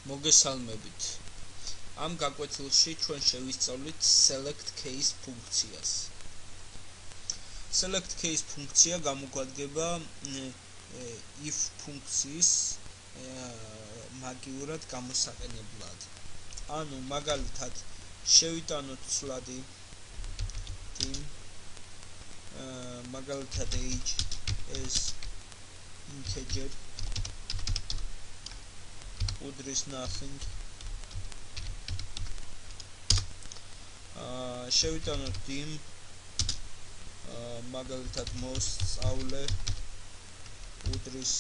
მოგესალმებით. Am გაკვეთილში ჩვენ შევისწავლით select case ფუნქციას. Select case ფუნქცია გამოგვადგება if ფუნქციის მაგიურად გამოსაყენებლად. ანუ მაგალითად შევიტანოთ ცვლადი team მაგალითად age as integer უდრის nothing შევიტანოთ dim მაგალითად მოსწავლე უდრის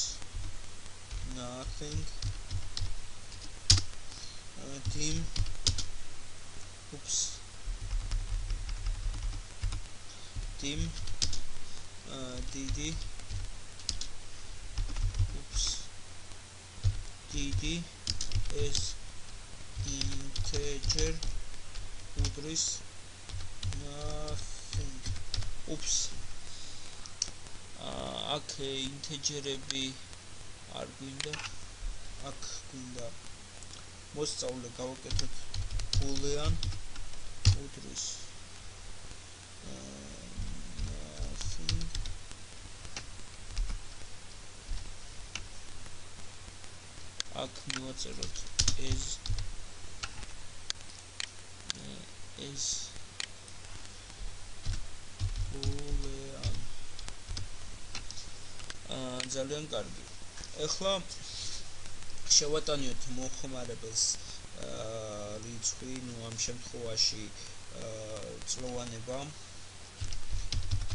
nothing dim dd as integer უდრის nothing აქ ინტეჯერები არ გვინდა აქ გვინდა მოსწავლე გავაკეთოთ boolean უდრის nothing აქ მივაწეროთ as boolean ძალიან კარგი. ეხლა შევატანიოთ მოხმარებელს რიცხვი, ამ შემთხვევაში წლოვანება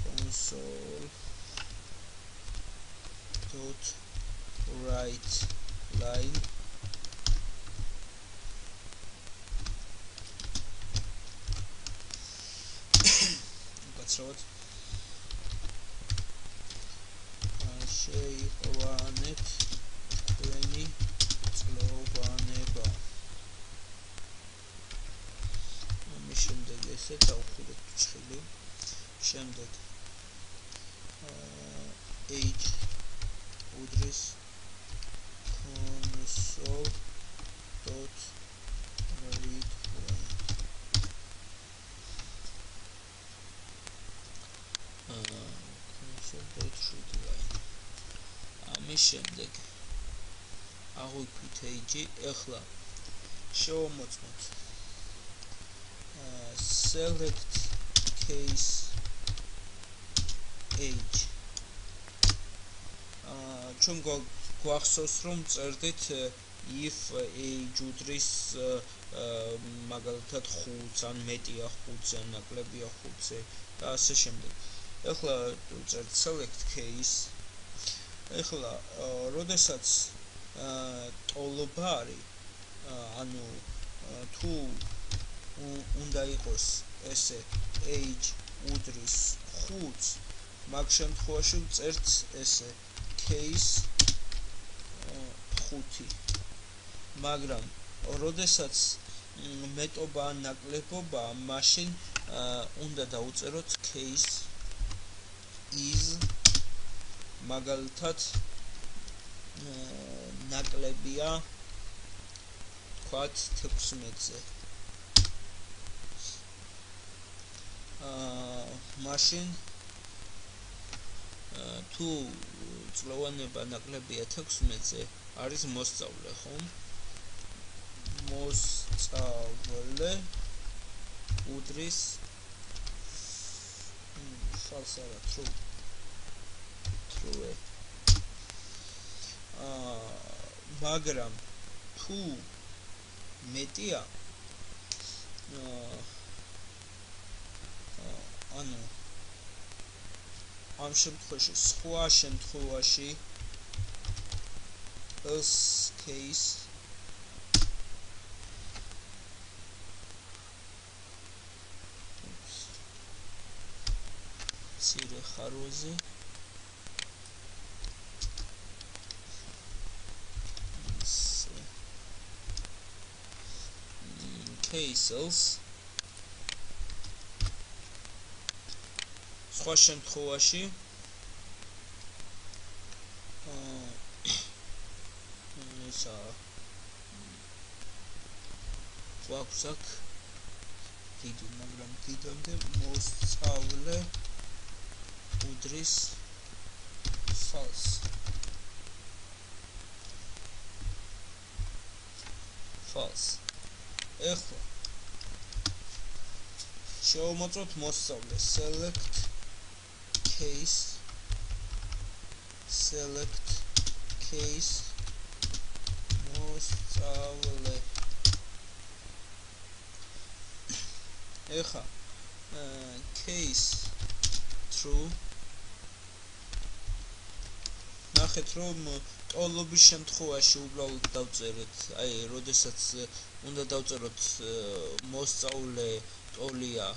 console.writeLine გაცრავთ შეიყვანეთ თქვენი წლოვანება. ამის შემდეგ ესე დავხუროთ ჭხილი. შემდეგ age უდრის console.readline ამის შემდეგ აღვიქვით age. ეხლა შევამოწმოთ select case age ჩვენ გვახსოვს რომ წერდით if age უდრის მაგალითად 5 ან მეტია 5 ან ნაკლებია 5 და ასე შემდეგ. ეხლა წერთ select case. ეხლა როდესაც ტოლობა არის ანუ თუ უნდა იყოს ესე age უდრის 5 მაგ შემთხვევაში ვწერთ ესე case 5 მაგრამ როდესაც მეტობა ან ნაკლებობა მაშინ უნდა დავუწეროთ case is მაგალითად ნაკლებია თქვათ 16-ზე მაშინ თუ წლოვანება ნაკლებია 16-ზე არის მოსწავლე ხომ მოსწავლე უდრის false-არა true მაგრამ თუ მეტია ანუ ამ შემთხვევაში სხვა შემთხვევაში else case ცირე ხარვაზე cases სხვა შემთხვევაში ისა გვაქვს აქ დიდი, მაგრამ დიდამდე მოსწავლე უდრის false. ეხლა შევამოწმოთ მოსწავლე select case მოსწავლე. ეხლა case true. ნახეთ რომ ტოლობის შემთხვევაში უბრალოდ დავწერეთ, აი როდესაც უნდა დავწეროთ მოსწავლე ტოლია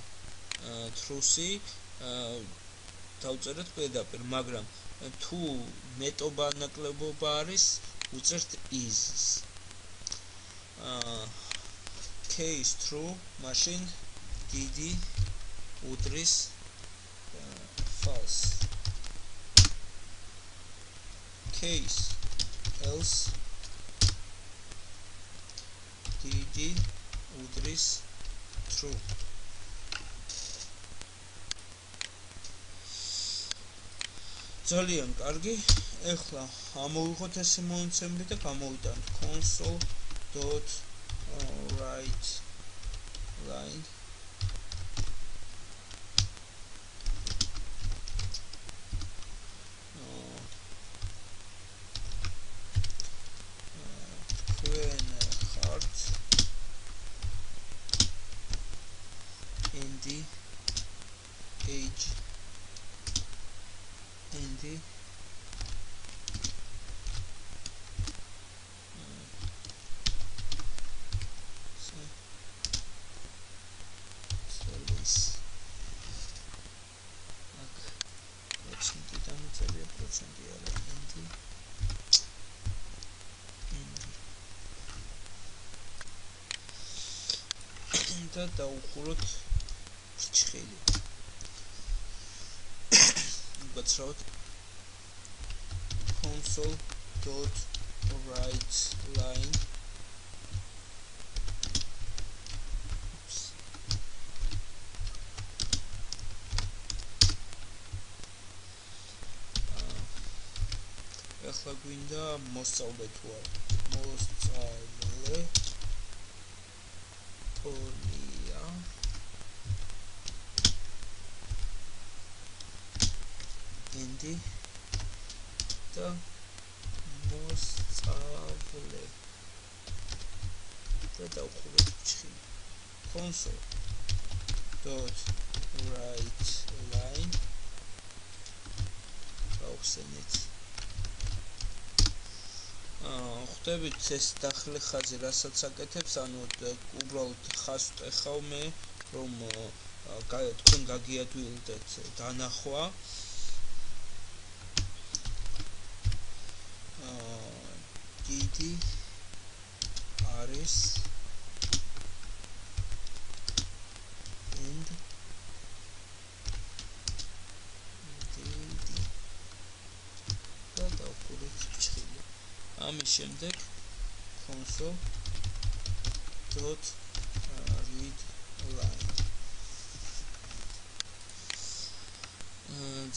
true-სი, დავწერეთ პირდაპირ, მაგრამ თუ მეტობა ნაკლებობა არის, უწერთ is-ს. case true, მაშინ დიდი უდრის false. case else დიდი უდრის true. ძალიან კარგი. ეხლა ამოვიღოთ ეს მომცემლი და გამოვიტანთ console.writeLine. age and the და დავუხუროთ ჭხილი. გაცრავთ console.writeLine. ეხლა გვინდა მოსწავლე თუ არა. მოსწავლე ტოლია ინდი და მოსწავლე და დავუხუროთ ჭხილი. console.writeLine გავხსენეთ. ხვდებით ეს დახილე ხაზი რასაც აკეთებს, ანუ უბრალოდ ხაზს ვტეხავ მე, რომ თქვენ გაგიადვილდეთ დანახვა. დიდი არის and დიდი და დავუხუროთ ჭხილი. ამის შემდეგ console.readline.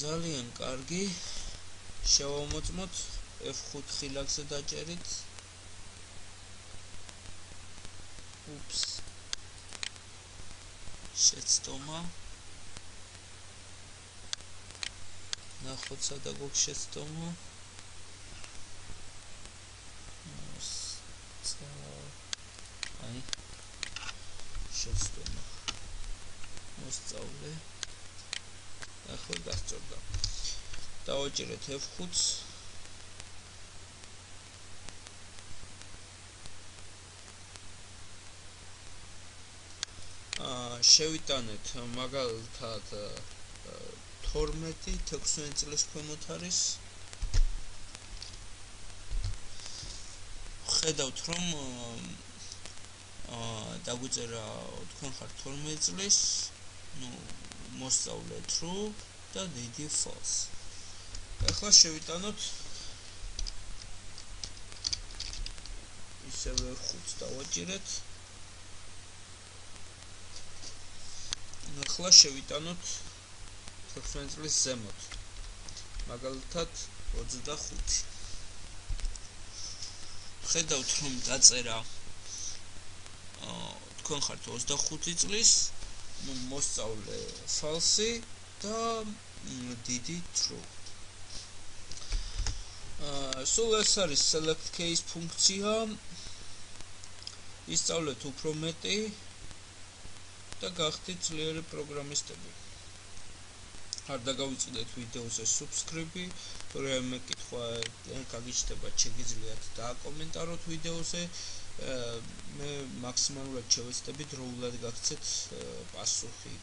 ძალიან კარგი. შევამოწმოთ F5 ხილაკზე დაჭერით. შეცდომა. ნახოთ სადა გვაქვს შეცდომა. აი შეცდომა. მოსწავლე. ახლა გასწორდა. დავაჭერეთ F5-ს. შევიტანეთ მაგალითად 12-16 წლის ქვემოთ არის. ხედავთ რომ დაგვიწერა თქვენ ხართ 12 წლის, მოსწავლე true და დიდი false. ახლა შევიტანოთ ისევე 5-ს დავაჭირეთ. ახლა შევიტანოთ 16 წლის ზემოთ, მაგალითად 25. ხედავთ რომ დაწერა თქვენ ხართ 25 წლის, მოსწავლე false და დიდი true. სულ ეს არის select case ფუნქცია. ისწავლეთ უფრო მეტი და გახდით ძლიერი პროგრამისტები. არ დაგავიწყდეთ ვიდეოზე subscribe, რაიმე კითხვა გაგიჩნდებათ, შეგიძლიათ დააკომენტაროთ ვიდეოზე. მე მაქსიმალურად შევეცდები დროულად გაგცეთ პასუხი.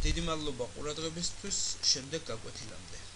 დიდი მადლობა ყურადღებისთვის, შემდეგ გაკვეთილამდე.